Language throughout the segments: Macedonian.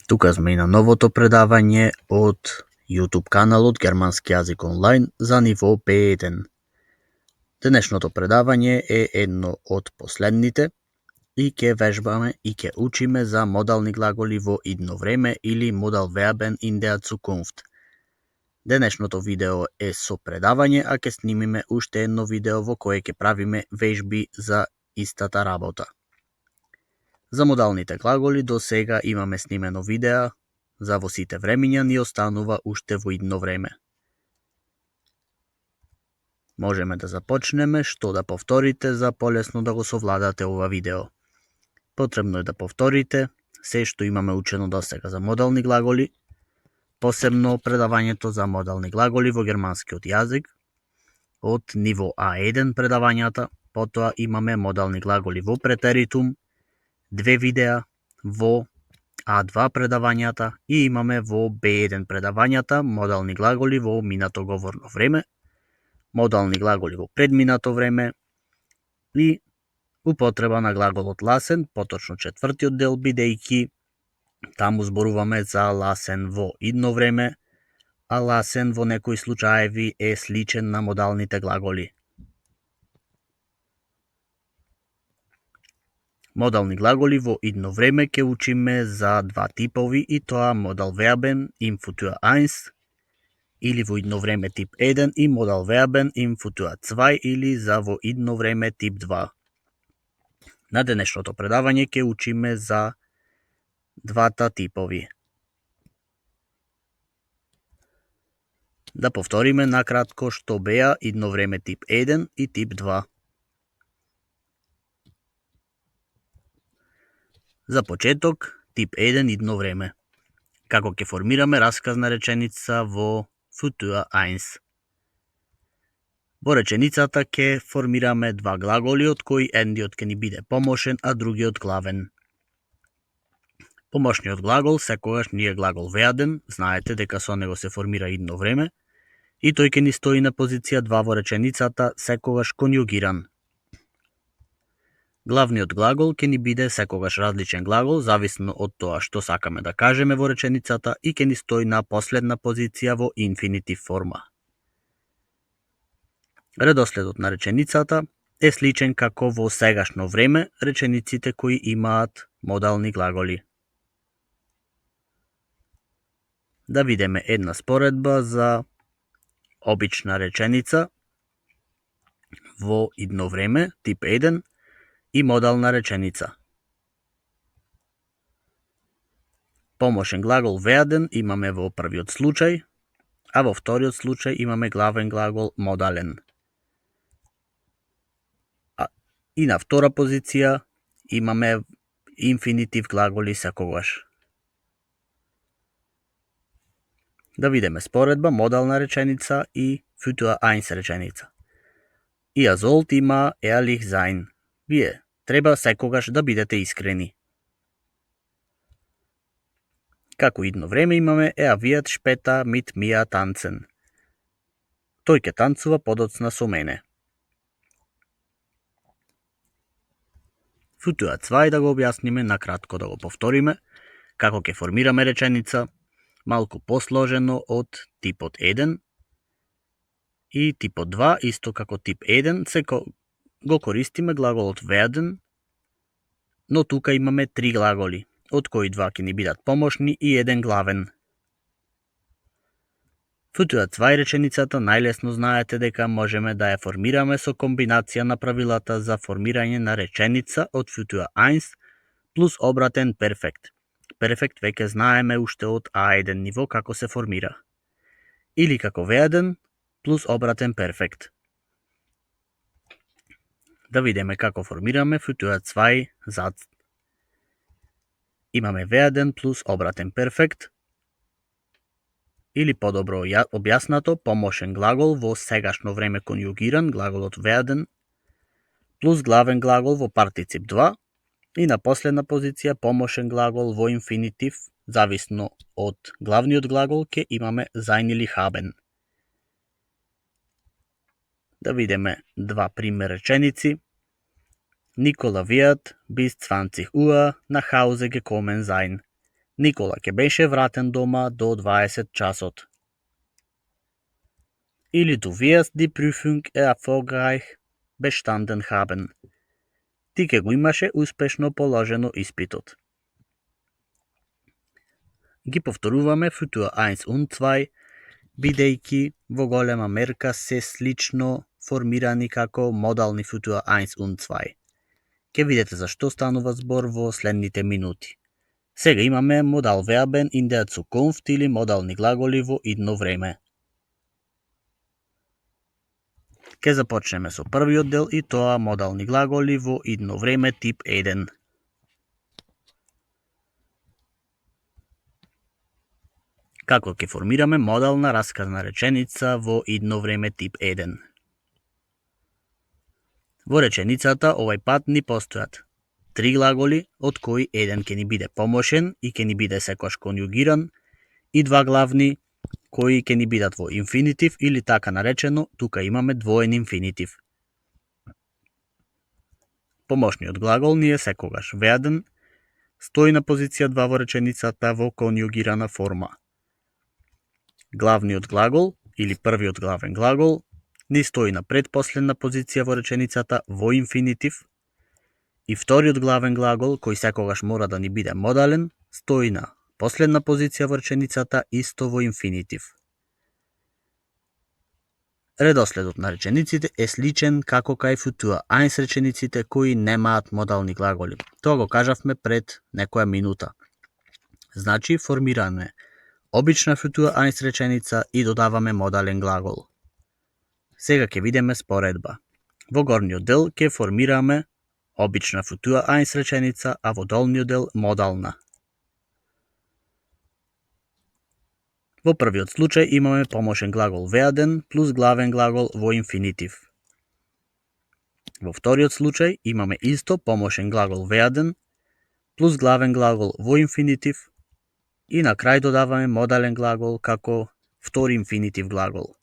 Тука сме и на новото предавање од YouTube каналот Германски јазик онлайн за ниво B1. Денешното предавање е едно од последните и ќе вежбаме и ќе учиме за модални глаголи во идно време или Modalverben in der Zukunft. Денешното видео е со предавање, а ќе снимиме уште едно видео во кое ќе правиме вежби за истата работа. За модалните глаголи до сега имаме снимено видео, за во сите времиња ни останува уште во идно време. Можеме да започнеме што да повторите за полесно да го совладате ова видео. Потребно е да повторите се што имаме учено до сега за модални глаголи, посебно предавањето за модални глаголи во германскиот јазик, од ниво А1 предавањата, потоа имаме модални глаголи во претеритум, две видеа во А2 предавањата и имаме во Б1 предавањата модални глаголи во минато говорно време, модални глаголи во предминато време и употреба на глаголот ласен, поточно четвртиот дел, бидејќи таму зборуваме за ласен во идно време, а ласен во некои случаеви е сличен на модалните глаголи. Модални глаголи во идно време ќе учиме за два типови и тоа Modalverben im Futur 1 или во идно време тип 1 и Modalverben im Futur 2 или за во идно време тип 2. На денешното предавање ќе учиме за двата типови. Да повториме накратко што беа идно време тип 1 и тип 2. За почеток, тип 1 идно време. Како ќе формираме расказна реченица во Futur 1. Во реченицата ќе формираме два глаголи, од кои едниот ќе ни биде помошен, а другиот главен. Помошниот глагол секогаш ни е глагол werden, знаете дека со него се формира идно време, и тој ќе ни стои на позиција 2 во реченицата, секогаш конјугиран. Главниот глагол ќе ни биде секогаш различен глагол, зависно од тоа што сакаме да кажеме во реченицата и ќе ни стои на последна позиција во инфинитив форма. Редоследот на реченицата е сличен како во сегашно време речениците кои имаат модални глаголи. Да видиме една споредба за обична реченица во идно време, тип 1, и модална реченица. Помошен глагол werden имаме во првиот случај, а во вториот случај имаме главен глагол modalen. И на втора позиција имаме инфинитив глаголи секогаш. Да видиме споредба модална реченица и Futur 1 реченица. Ihr sollt immer ehrlich sein. Вие треба секогаш да бидете искрени. Како идно време имаме er wird später mit mir tanzen. Тој ќе танцува подоцна со мене. Futur 2 да го објасниме накратко, да го повториме, како ќе формираме реченица, малку посложено од типот 1 и типот 2, исто како тип 1, го користиме глаголот werden, но тука имаме три глаголи, од кои два ќе ни бидат помошни и еден главен. Futur 2 реченицата најлесно знаете дека можеме да ја формираме со комбинација на правилата за формирање на реченица од Futur 1 плюс обратен перфект. Перфект веќе знаеме уште од А1 ниво како се формира. Или како werden плюс обратен перфект. Да видиме како формираме Futur 2 зад. Имаме werden плюс обратен перфект, или подобро објаснато, помошен глагол во сегашно време конјугиран, глаголот werden, плюс главен глагол во партицип 2, и на последна позиција помошен глагол во инфинитив, зависно од главниот глагол ќе имаме sein или haben. Да видиме два пример реченици. Nikola wird bis 20 Uhr nach Hause gekommen sein. Никола ќе беше вратен дома до 20 часот. Или du wirst die Prüfung erfolgreich bestanden haben. Ти ќе го имаше успешно положено испитот. Ги повторуваме футуа 1 und 2, бидејќи во голема мерка се слично формирани како модални футуа 1 und 2. Ќе видите зашто станува збор во следните минути. Сега имаме модал verben in der Zukunft или модални глаголи во идно време. Ке започнеме со првиот дел и тоа модални глаголи во идно време тип 1. Како ќе формираме модална расказна реченица во идно време тип 1? Во реченицата овај пат ни постојат 3 глаголи, од кои еден ќе ни биде помошен и ќе ни биде секогаш конјугиран, и 2 главни кои ќе ни бидат во инфинитив или така наречено, тука имаме двоен инфинитив. Помошниот глагол ни е секогаш werden, стои на позиција 2 во реченицата во конјугирана форма. Главниот глагол или првиот главен глагол ни стои на предпоследна позиција во реченицата во инфинитив, и вториот главен глагол, кој секогаш мора да ни биде модален, стои на последна позиција во реченицата исто во инфинитив. Редоследот на речениците е сличен како кај футуа 1 речениците кои немаат модални глаголи. Тоа го кажавме пред некоја минута. Значи, формираме обична футуа 1 реченица и додаваме модален глагол. Сега ќе видиме споредба. Во горниот дел ќе формираме обична футуа 1 реченица, а во долниот дел модална. Во првиот случај имаме помошен глагол werden плюс главен глагол во инфинитив. Во вториот случај имаме исто помошен глагол werden плюс главен глагол во инфинитив и на крај додаваме модален глагол како втори инфинитив глагол.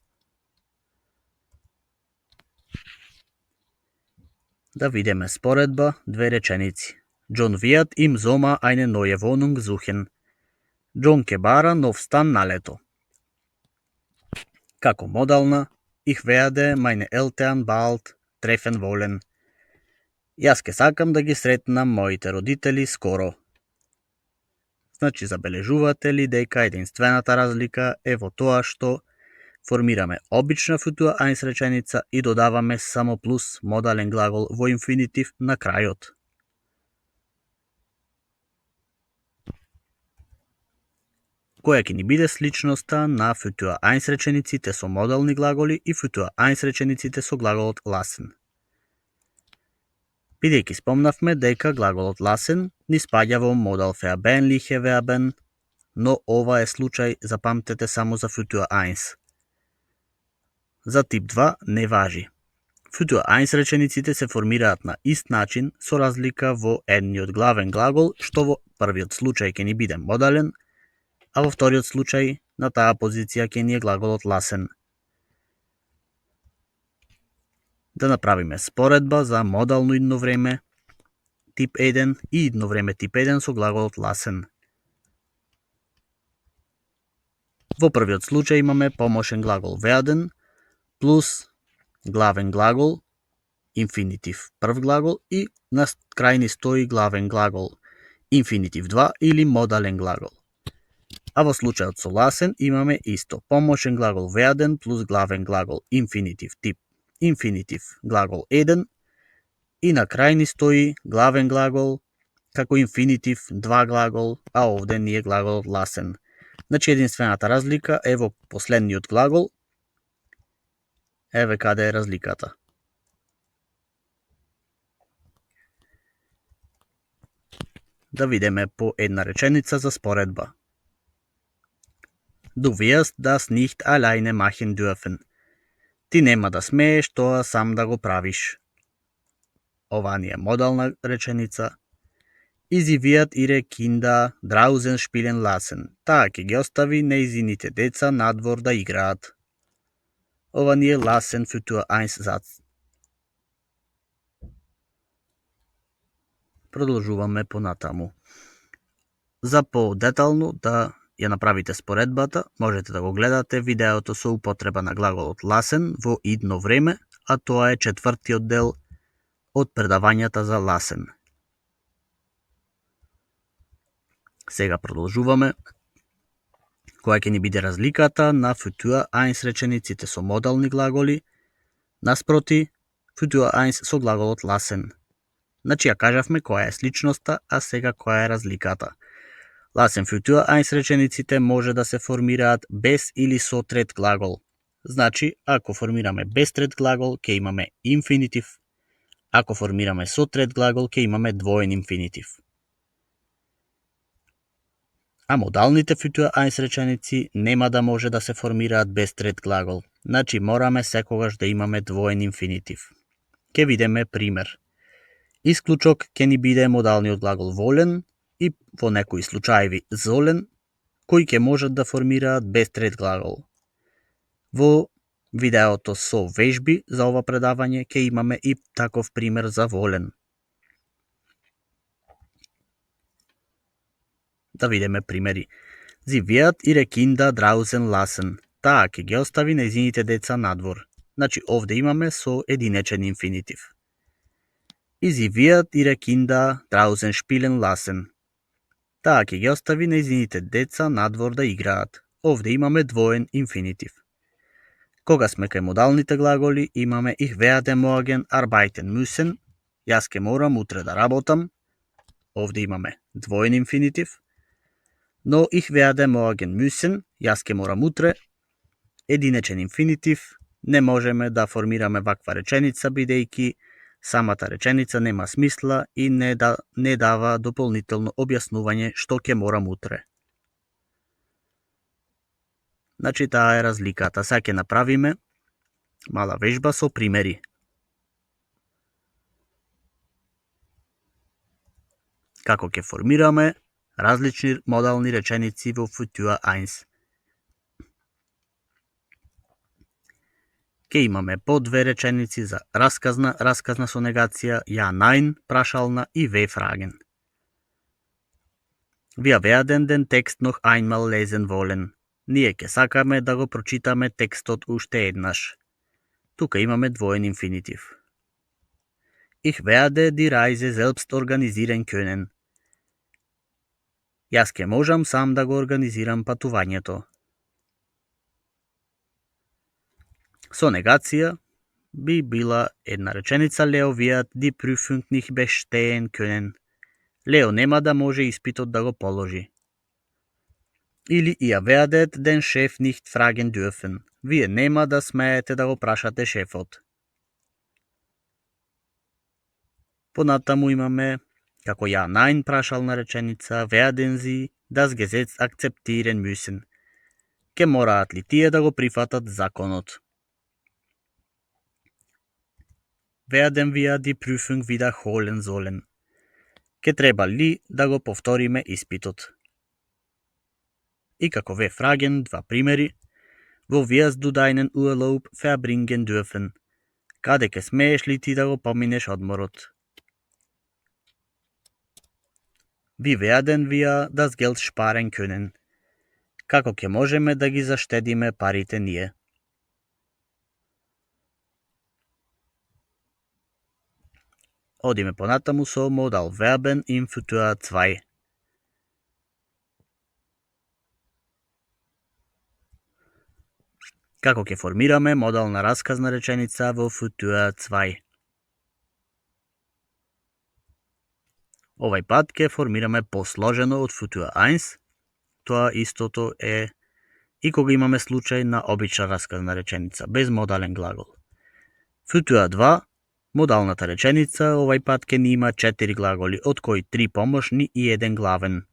Да видиме споредба, две реченици. John wird im Sommer eine neue Wohnung suchen. John ќе бара нов стан на лето. Како модална, ich werde meine Eltern bald treffen wollen. Јас ке сакам да ги сретнам моите родители скоро. Значи, забележувате ли дека единствената разлика е во тоа што формираме обична футуа 1 реченица и додаваме само плюс модален глагол во инфинитив на крајот. Која ќе ни биде сличноста на футуа 1 речениците со модални глаголи и футуа 1 речениците со глаголот lassen? Бидејќи спомнавме дека глаголот lassen ни спаѓа во модал verbänliche Verben, но ова е случај, запамтете, само за футуа 1. За тип 2 не важи. Футуа 1 речениците се формираат на ист начин со разлика во едниот главен глагол, што во првиот случај ќе ни биде модален, а во вториот случај на таа позиција ќе ни е глаголот lassen. Да направиме споредба за модално идно време тип 1 и идно време тип 1 со глаголот lassen. Во првиот случај имаме помошен глагол werden плюс главен глагол, инфинитив прв глагол и на крај ни стои главен глагол, инфинитив 2 или модален глагол. А во случајот со lassen имаме исто помошен глагол werden плюс главен глагол, инфинитив тип, инфинитив глагол 1 и на крај ни стои главен глагол како инфинитив 2 глагол, а овде ни е глаголот lassen. Значи, единствената разлика е во последниот глагол. Еве каде е разликата. Да видиме по една реченица за споредба. Du wirst das nicht alleine machen dürfen. Ти нема да смееш тоа сам да го правиш. Ова ни е модална реченица. Sie wird ihre Kinder draußen spielen lassen. Таа ќе ги остави нејзините деца надвор да играат. Ова ни е lassen футуа 1 зац. Продолжуваме понатаму. За подетално да ја направите споредбата, можете да го гледате видеото со употреба на глаголот ласен во идно време, а тоа е четвртиот дел од предавањата за ласен. Сега продолжуваме. Која ќе ни биде разликата на футуа eins речениците со модални глаголи наспроти футуа eins со глаголот ласен. Значи ја кажавме која е сличноста, а сега која е разликата. Ласен футуа eins речениците може да се формираат без или со трет глагол. Значи, ако формираме без трет глагол, ќе имаме инфинитив. Ако формираме со трет глагол, ќе имаме двоен инфинитив. А модалните футуа eins реченици нема да може да се формираат без трет глагол. Значи, мораме секогаш да имаме двоен инфинитив. Ќе видиме пример. Исклучок ќе ни биде модалниот глагол волен и во некои случаеви золен, кои ќе можат да формираат без трет глагол. Во видеото со вежби за ова предавање ќе имаме и таков пример за волен. Да видиме примери. Sie wird ihre Kinder draußen lassen. Таа ќе ги остави нејзините деца надвор. Значи овде имаме со единечен инфинитив. И sie wird ihre Kinder draußen spielen lassen. Таа ќе ги остави нејзините деца надвор да играат. Овде имаме двоен инфинитив. Кога сме кај модалните глаголи, имаме ich werde morgen arbeiten müssen. Јас ке морам утре да работам. Овде имаме двоен инфинитив. Но ich werde morgen müssen. Јас ке морам утре. Единечен инфинитив. Не можеме да формираме ваква реченица, бидејќи самата реченица нема смисла и не дава дополнително објаснување што ќе морам утре. Значи таа е разликата. Сега ќе направиме мала вежба со примери. Како ќе формираме различни модални реченици во футуа eins. Ќе имаме по две реченици за расказна со негација, ja, nein, прашална и W-Fragen. Wir werden den Text noch einmal lesen wollen. Ние ќе сакаме да го прочитаме текстот уште еднаш. Тука имаме двоен инфинитив. Ich werde die Reise selbst organisieren können. Јас ќе можам сам да го организирам патувањето. Со негација би била една реченица Leo wird die Prüfung nicht bestehen können. Лео нема да може испитот да го положи. Или ihr werdet den Chef nicht fragen dürfen. Вие нема да смеете да го прашате шефот. Понатаму имаме како ja, nein прашална реченица werden sie das Gesetz akzeptieren müssen. Ке мораат ли тие да го прифатат законот? Werden wir die Prüfung wiederholen sollen? Ке треба ли да го повториме испитот? И како W-Fragen, два примери. Wo wirst du deinen Urlaub verbringen dürfen? Каде ке смееш ли ти да го поминеш одморот? Wie werden wir das Geld sparen können? Како ќе можеме да ги заштедиме парите ние? Одиме понатаму со модал Verben im Futur 2. Како ќе формираме модална расказна реченица во Futur 2? Овај пат ќе формираме посложено од Futur 1. Тоа истото е и кога имаме случај на обична расказна реченица, без модален глагол. Futur 2, модалната реченица, овај пат ќе ни има 4 глаголи, од кои 3 помошни и 1 главен.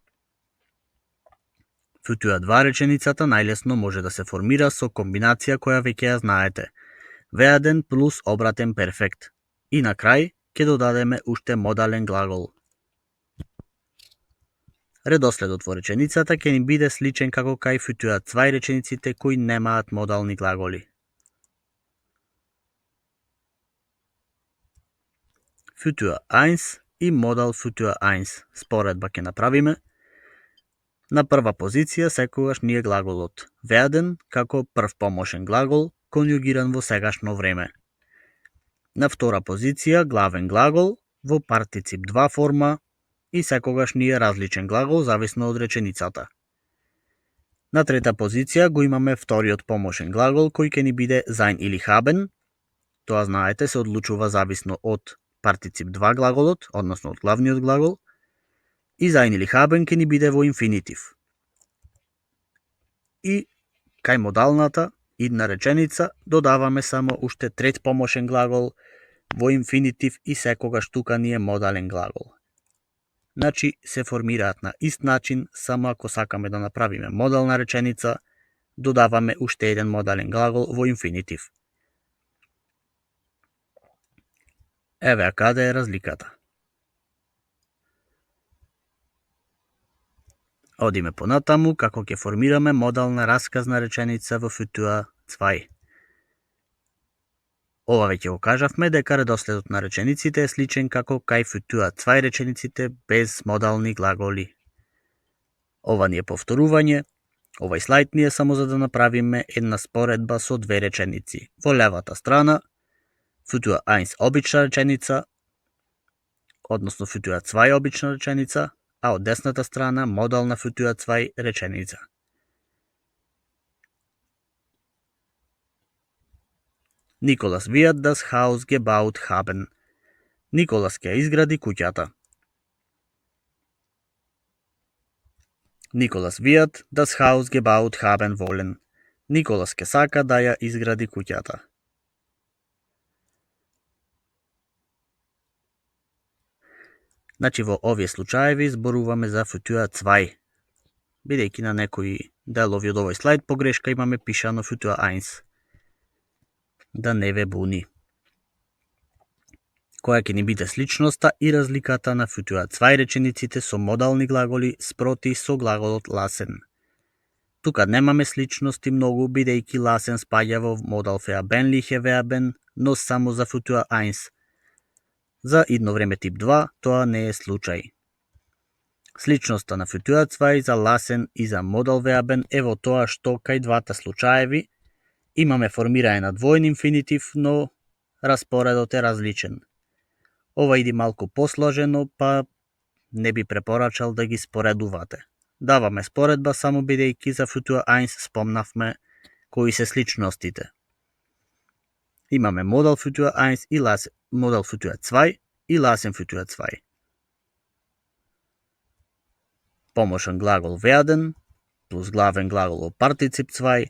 Futur 2 реченицата најлесно може да се формира со комбинација која веќе ја знаете. Werden плюс обратен перфект. И на крај ќе додадеме уште модален глагол. Редоследот во реченицата ќе ни биде сличен како кај Futur 2 речениците кои немаат модални глаголи. Futur 1 и модал Futur 1. Споредба ќе направиме. На прва позиција секогаш ни е глаголот werden како прв помошен глагол конјугиран во сегашно време. На втора позиција главен глагол во партицип 2 форма и секогаш ни е различен глагол зависно од реченицата. На трета позиција го имаме вториот помошен глагол кој ќе ни биде sein или haben. Тоа знаете се одлучува зависно од партицип 2 глаголот, односно од главниот глагол. И sein или haben ќе ни биде во инфинитив. И кај модалната идна реченица додаваме само уште трет помошен глагол во инфинитив и секогаш тука ни е модален глагол. Значи се формираат на ист начин, само ако сакаме да направиме модална реченица, додаваме уште еден модален глагол во инфинитив. Еве каде е разликата. Одиме понатаму како ќе формираме модална расказна реченица во футуа 2. Ова веќе го кажавме дека редоследот на речениците е сличен како кај футуа 2 речениците без модални глаголи. Ова ни е повторување, овај слайд ни е само за да направиме една споредба со две реченици. Во левата страна футуа 1 обична реченица, односно футуа 2 обична реченица, а од десната страна модална футуа 2 реченица. Николас wird das Haus gebaut haben. Николас ќе изгради куќата. Николас wird das Haus gebaut haben wollen. Николас ќе сака да ја изгради куќата. Значи во овие случаеви зборуваме за футуа 2. Бидејќи на некои делови од овој слайд погрешка имаме пишано футуа 1. Да не ве буни. Која ќе ни биде сличноста и разликата на футуа 2 речениците со модални глаголи спроти со глаголот lassen. Тука немаме сличности многу, бидејќи lassen спаѓа во модал verbenliche verben, но само за футуа 1. За идно време тип 2 тоа не е случај. Сличноста на футуа 2 за lassen и за модал verben е во тоа што кај двата случаеви имаме формирање на двоен инфинитив, но распоредот е различен. Ова иди малку посложено, па не би препорачал да ги споредувате. Даваме споредба само бидејќи за футуа 1 спомнавме кои се сличностите. Имаме модал футуа 1 и модал футуа 2 и lassen футуа 2. Помошен глагол werden плюс главен глагол во партицип 2,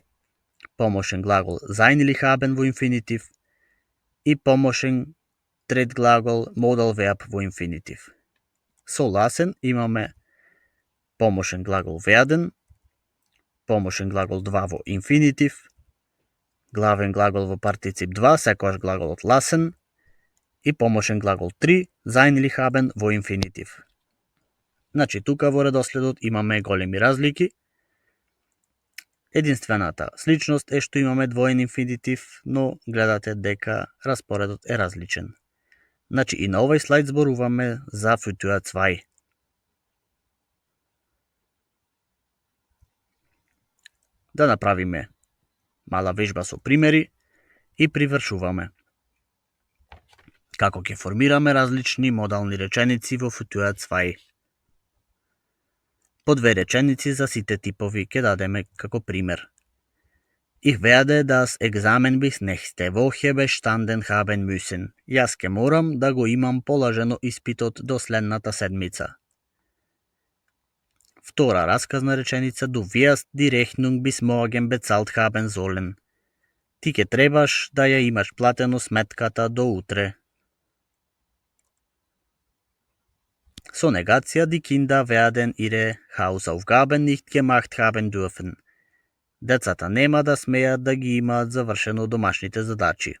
помошен глагол sein или haben во инфинитив и помошен трет глагол модал верб во инфинитив. Со lassen имаме помошен глагол werden, помошен глагол 2 во инфинитив, главен глагол во партицип 2, секогаш глаголот lassen, и помошен глагол 3, sein или haben во инфинитив. Значи, тука во редоследот имаме големи разлики. Единствената сличност е што имаме двоен инфинитив, но гледате дека распоредот е различен. Значи, и на овој слайд зборуваме за футуа 2. Да направиме мала вежба со примери и привршуваме. Како ќе формираме различни модални реченици во футуа 2. По две реченици за сите типови ќе дадеме како пример. Ich werde das Examen bis nächste Woche bestanden haben müssen. Јас ке морам да го имам положено испитот до следната седмица. Втора расказна реченица, du wirst die Rechnung bis morgen bezahlt haben sollen. Ти ке требаш да ја имаш платено сметката до утре. Со негација, die Kinder werden ihre Hausaufgaben nicht gemacht haben dürfen. Децата нема да смеат да ги имаат завршено домашните задачи.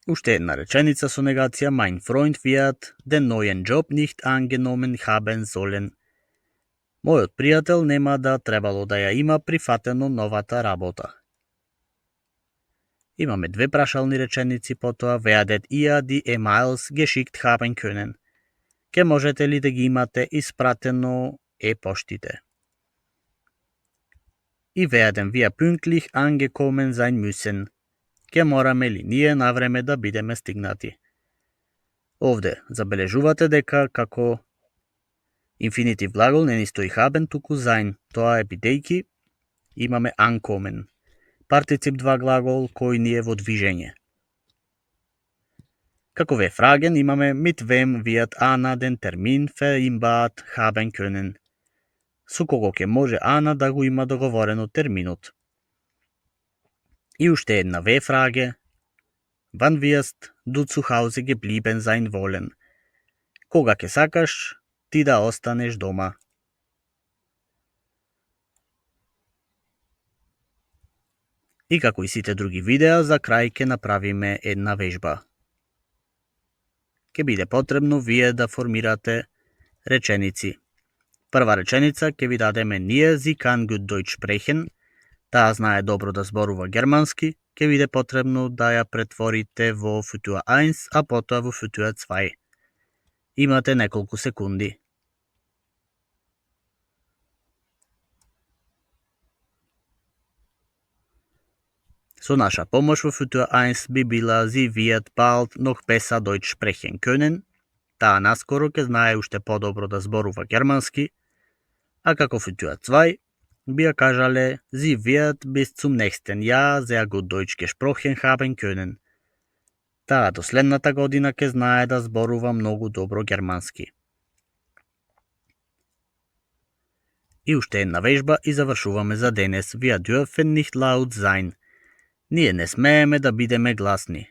Уште една реченица со негација, mein Freund wird den neuen Job nicht angenommen haben sollen. Мојот пријател нема да требало да ја има прифатено новата работа. Имаме две прашални реченици потоа, werdet ihr die emails geschickt haben können. Ке можете ли да ги имате испратено e-poštите. И werden wir pünktlich angekommen sein müssen. Ке мораме ли ние на време да бидеме стигнати. Овде забележувате дека како инфинитив глагол не ни стои haben, туку sein. Тоа е бидејќи имаме ankommen. Партицип 2 глагол кој ни е во движење. Како ве фраген имаме mit wem wird Anna den Termin vereinbart haben können. Со кого ќе може Ана да го има договорено терминот. И уште една W-Frage. Wann wirst du zu Hause geblieben sein wollen? Кога ќе сакаш ти да останеш дома? И како и сите други видеа, за крај ќе направиме една вежба. Ќе биде потребно вие да формирате реченици. Прва реченица ќе ви дадеме ние, sie kann gut Deutsch sprechen. Таа знае добро да зборува германски, ќе биде потребно да ја претворите во Futur 1, а потоа во Futur 2. Имате неколку секунди. Со наша помош во Futur 1 би била sie wird bald noch besser Deutsch sprechen können. Таа наскоро ќе знае уште подобро да зборува германски, а како Futur 2 би ја кажале sie wird bis zum nächsten Jahr sehr gut Deutsch gesprochen haben können. Таа до следната година ќе знае да зборува многу добро германски. И уште една вежба и завршуваме за денес. Wir dürfen nicht laut sein. Ние не смееме да бидеме гласни.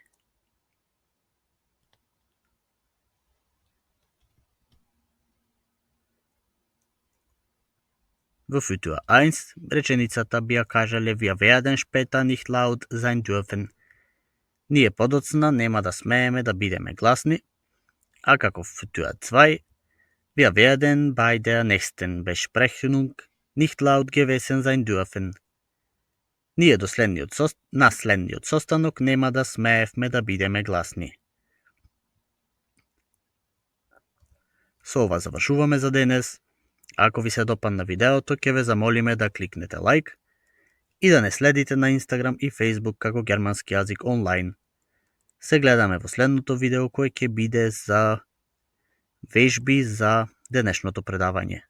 Во Futur 1 реченицата би ја кажале wir werden später nicht laut sein dürfen. Ние подоцна нема да смееме да бидеме гласни, а како Futur 2 wir werden bei der nächsten Besprechung nicht laut gewesen sein dürfen. Ние на следниот состанок нема да смеевме да бидеме гласни. Со ова завршуваме за денес. Ако ви се допадна видеото, ќе ве замолиме да кликнете лайк и да не следите на Instagram и Facebook како германски јазик онлайн. Се гледаме во следното видео кое ќе биде за вежби за денешното предавање.